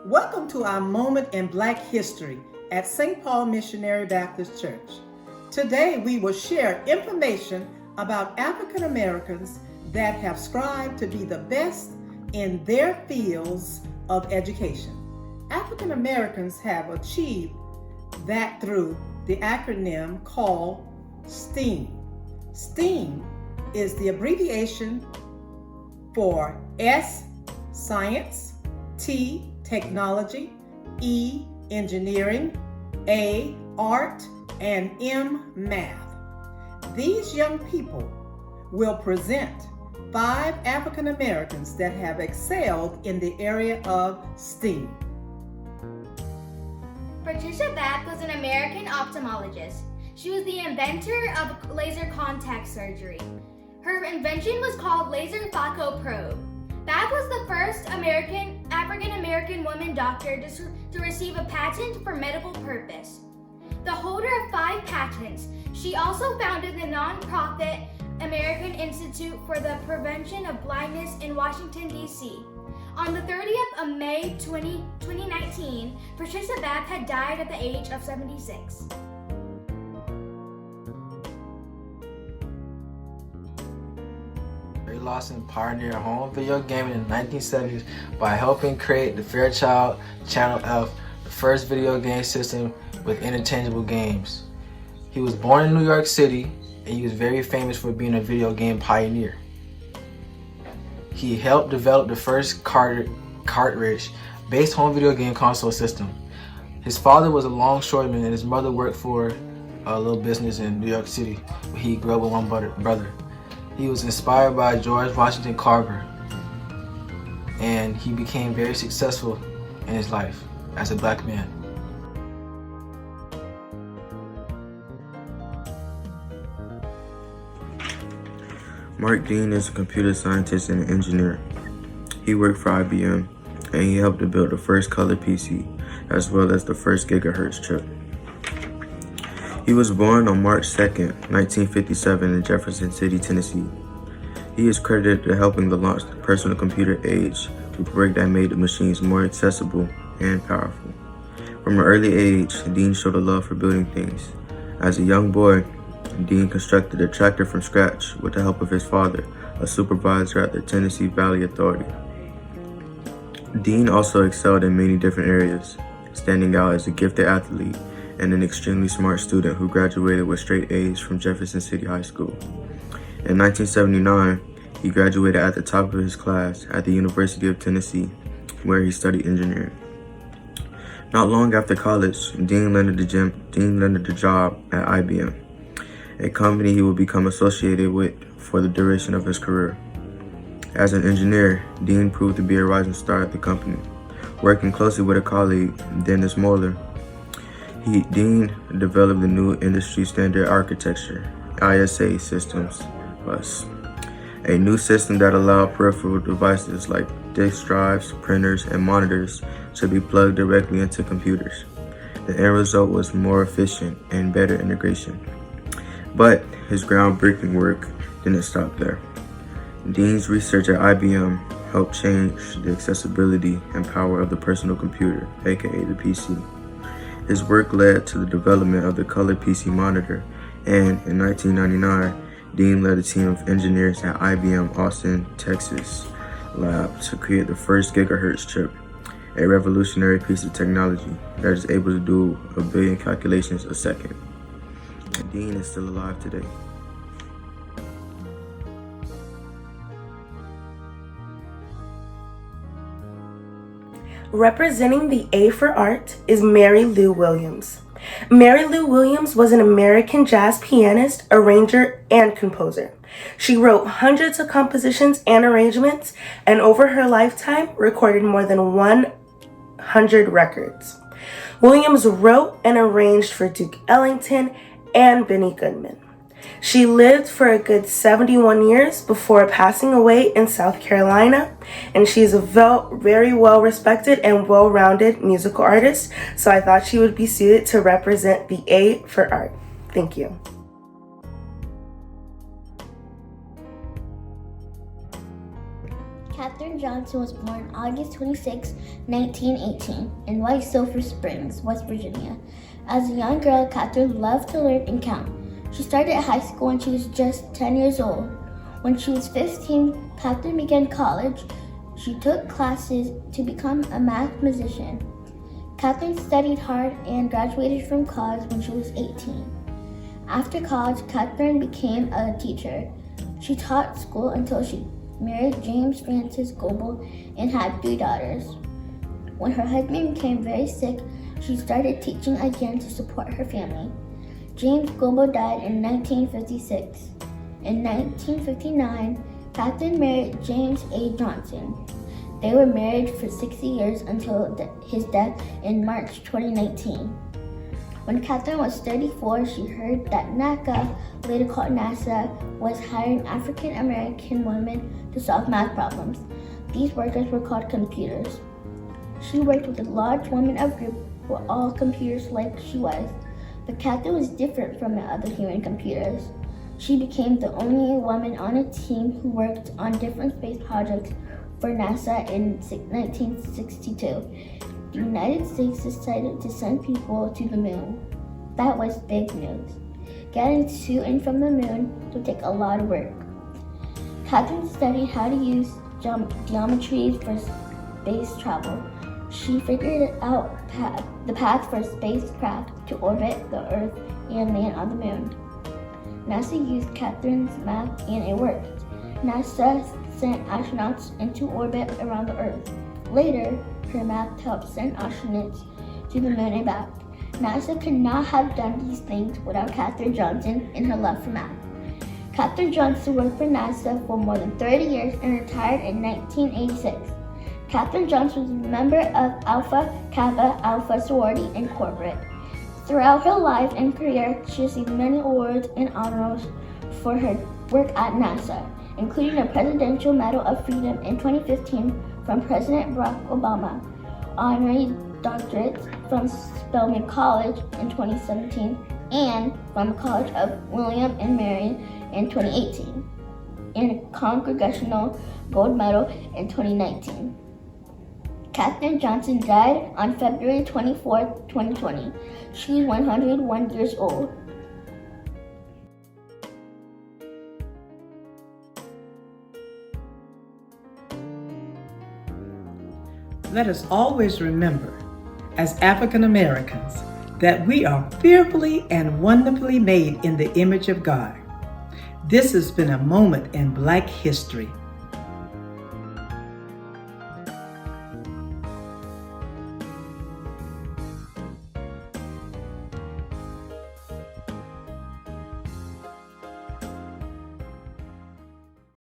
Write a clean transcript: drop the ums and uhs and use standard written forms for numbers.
Welcome to our moment in Black history at St. Paul Missionary Baptist Church. Today we will share information about African Americans that have strived to be the best in their fields of education. African Americans have achieved that through the acronym called STEAM. STEAM is the abbreviation for S, science, T, technology, E, engineering, A, art, and M, math. These young people will present 5 African Americans that have excelled in the area of STEAM. Patricia Beck was an American ophthalmologist. She was the inventor of laser contact surgery. Her invention was called laser phaco probe. Beck was the first African-American woman doctor to receive a patent for medical purpose. The holder of 5 patents, she also founded the nonprofit American Institute for the Prevention of Blindness in Washington, D.C. On the 30th of May 2019, Patricia Beck had died at the age of 76. Ray Lawson pioneered home video gaming in the 1970s by helping create the Fairchild Channel F, the first video game system with interchangeable games. He was born in New York City, and he was very famous for being a video game pioneer. He helped develop the first cartridge-based home video game console system. His father was a longshoreman, and his mother worked for a little business in New York City, where he grew up with one brother. He was inspired by George Washington Carver, and he became very successful in his life as a black man. Mark Dean is a computer scientist and an engineer. He worked for IBM, and he helped to build the first color PC, as well as the first gigahertz chip. He was born on March 2nd, 1957 in Jefferson City, Tennessee. He is credited to helping to launch the personal computer age, a break that made the machines more accessible and powerful. From an early age, Dean showed a love for building things. As a young boy, Dean constructed a tractor from scratch with the help of his father, a supervisor at the Tennessee Valley Authority. Dean also excelled in many different areas, standing out as a gifted athlete and an extremely smart student who graduated with straight A's from Jefferson City High School. In 1979, he graduated at the top of his class at the University of Tennessee, where he studied engineering. Not long after college, Dean landed a job at IBM, a company he would become associated with for the duration of his career. As an engineer, Dean proved to be a rising star at the company. Working closely with a colleague, Dennis Moeller, Dean developed the new industry standard architecture, ISA systems bus, a new system that allowed peripheral devices like disk drives, printers, and monitors to be plugged directly into computers. The end result was more efficient and better integration. But his groundbreaking work didn't stop there. Dean's research at IBM helped change the accessibility and power of the personal computer, aka the PC. His work led to the development of the color PC monitor, and in 1999, Dean led a team of engineers at IBM Austin, Texas lab to create the first gigahertz chip, a revolutionary piece of technology that is able to do 1 billion calculations a second. And Dean is still alive today. Representing the A for Art is Mary Lou Williams. Mary Lou Williams was an American jazz pianist, arranger, and composer. She wrote hundreds of compositions and arrangements, and over her lifetime recorded more than 100 records. Williams wrote and arranged for Duke Ellington and Benny Goodman. She lived for a good 71 years before passing away in South Carolina, and she's a very well-respected and well-rounded musical artist, so I thought she would be suited to represent the A for Art. Thank you. Katherine Johnson was born August 26, 1918, in White Sulphur Springs, West Virginia. As a young girl, Katherine loved to learn and count. She started high school when she was just 10 years old. When she was 15, Katherine began college. She took classes to become a mathematician. Katherine studied hard and graduated from college when she was 18. After college, Katherine became a teacher. She taught school until she married James Francis Goebel and had 3 daughters. When her husband became very sick, she started teaching again to support her family. James Goebel died in 1956. In 1959, Katherine married James A. Johnson. They were married for 60 years until his death in March 2019. When Katherine was 34, she heard that NACA, later called NASA, was hiring African American women to solve math problems. These workers were called computers. She worked with a large women of group who were all computers like she was, but Katherine was different from the other human computers. She became the only woman on a team who worked on different space projects for NASA in 1962. The United States decided to send people to the moon. That was big news. Getting to and from the moon would take a lot of work. Katherine studied how to use geometry for space travel. She figured out the path for spacecraft to orbit the Earth and land on the moon. NASA used Katherine's math and it worked. NASA sent astronauts into orbit around the Earth. Later, her math helped send astronauts to the moon and back. NASA could not have done these things without Katherine Johnson and her love for math. Katherine Johnson worked for NASA for more than 30 years and retired in 1986. Katherine Johnson was a member of Alpha Kappa Alpha sorority incorporated. Throughout her life and career, she received many awards and honors for her work at NASA, including the Presidential Medal of Freedom in 2015 from President Barack Obama, honorary doctorates from Spelman College in 2017, and from the College of William and Mary in 2018, and a Congressional Gold Medal in 2019. Katherine Johnson died on February 24, 2020. She was 101 years old. Let us always remember, as African Americans, that we are fearfully and wonderfully made in the image of God. This has been a moment in Black history.